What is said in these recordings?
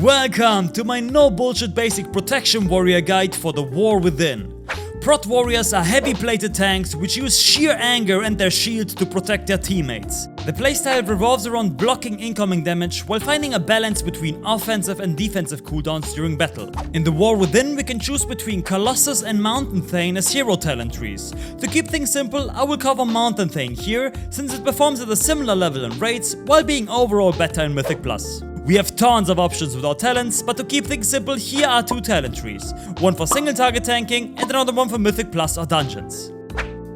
Welcome to my no bullshit basic protection warrior guide for the war within. Prot warriors are heavy plated tanks which use sheer anger and their shield to protect their teammates. The playstyle revolves around blocking incoming damage while finding a balance between offensive and defensive cooldowns during battle. In the war within we can choose between Colossus and Mountain Thane as hero talent trees. To keep things simple, I will cover Mountain Thane here since it performs at a similar level in raids while being overall better in Mythic Plus. We have tons of options with our talents, but to keep things simple, here are two talent trees. One for single target tanking and another one for Mythic Plus or dungeons.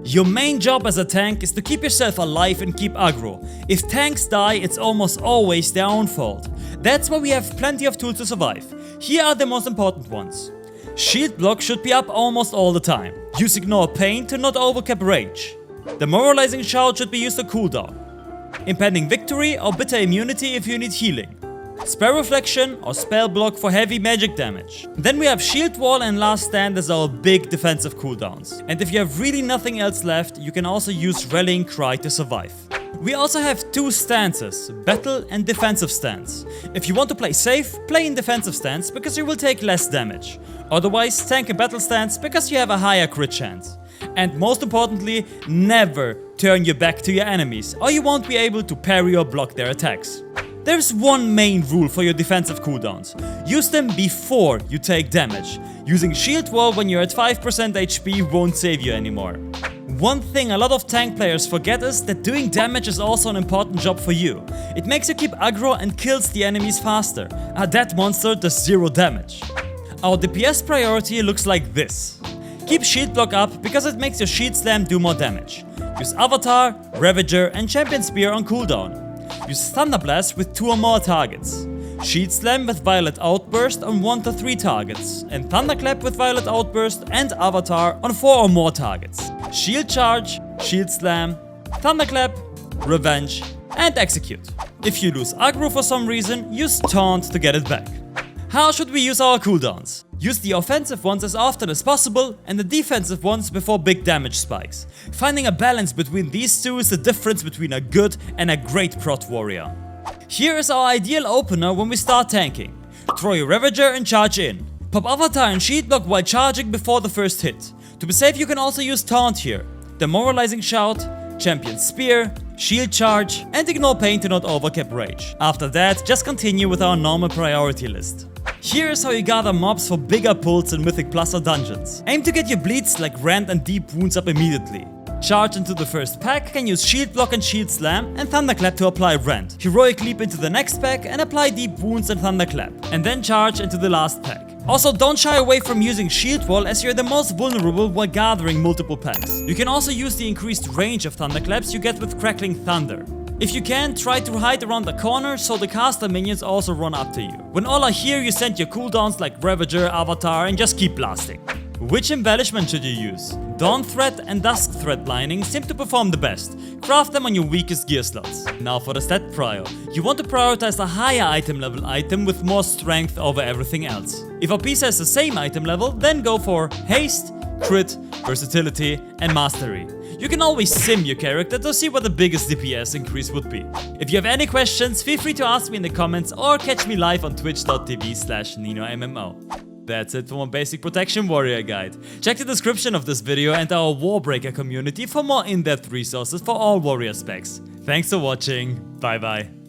Your main job as a tank is to keep yourself alive and keep aggro. If tanks die, it's almost always their own fault. That's why we have plenty of tools to survive. Here are the most important ones. Shield block should be up almost all the time. Use Ignore Pain to not overcap rage. Demoralizing Shout should be used to cooldown. Impending Victory or Bitter Immunity if you need healing. Spell Reflection or Spell Block for heavy magic damage. Then we have Shield Wall and Last Stand as our big defensive cooldowns. And if you have really nothing else left, you can also use Rallying Cry to survive. We also have two stances, Battle and Defensive Stance. If you want to play safe, play in Defensive Stance because you will take less damage. Otherwise, tank in Battle Stance because you have a higher crit chance. And most importantly, never turn your back to your enemies or you won't be able to parry or block their attacks. There's one main rule for your defensive cooldowns. Use them before you take damage. Using Shield Wall when you're at 5% HP won't save you anymore. One thing a lot of tank players forget is that doing damage is also an important job for you. It makes you keep aggro and kills the enemies faster. A dead monster does 0 damage. Our DPS priority looks like this. Keep Shield Block up because it makes your Shield Slam do more damage. Use Avatar, Ravager and Champion Spear on cooldown. Use Thunder Blast with 2 or more targets. Shield Slam with Violet Outburst on 1 to 3 targets. And Thunderclap with Violet Outburst and Avatar on 4 or more targets. Shield Charge, Shield Slam, Thunderclap, Revenge and Execute. If you lose aggro for some reason, use Taunt to get it back. How should we use our cooldowns? Use the offensive ones as often as possible and the defensive ones before big damage spikes. Finding a balance between these two is the difference between a good and a great prot warrior. Here is our ideal opener when we start tanking. Throw your Ravager and charge in. Pop Avatar and Shield Block while charging before the first hit. To be safe you can also use Taunt here. Demoralizing Shout, Champion Spear, Shield Charge and Ignore Pain to not overcap rage. After that, just continue with our normal priority list. Here is how you gather mobs for bigger pulls in Mythic Plus or dungeons. Aim to get your bleeds like Rend and Deep Wounds up immediately. Charge into the first pack, can use Shield Block and Shield Slam and Thunderclap to apply Rend. Heroic Leap into the next pack and apply Deep Wounds and Thunderclap. And then charge into the last pack. Also, don't shy away from using Shield Wall as you're the most vulnerable while gathering multiple packs. You can also use the increased range of Thunderclaps you get with Crackling Thunder. If you can, try to hide around the corner so the caster minions also run up to you. When all are here, you send your cooldowns like Ravager, Avatar and just keep blasting. Which embellishment should you use? Dawn Thread and Dusk Thread lining seem to perform the best. Craft them on your weakest gear slots. Now for the stat prio. You want to prioritize a higher item level item with more strength over everything else. If a piece has the same item level, then go for Haste, Crit, Versatility and Mastery. You can always sim your character to see what the biggest DPS increase would be. If you have any questions, feel free to ask me in the comments or catch me live on twitch.tv/NinoMMO. That's it for my basic protection warrior guide. Check the description of this video and our Warbreaker community for more in-depth resources for all warrior specs. Thanks for watching, bye bye.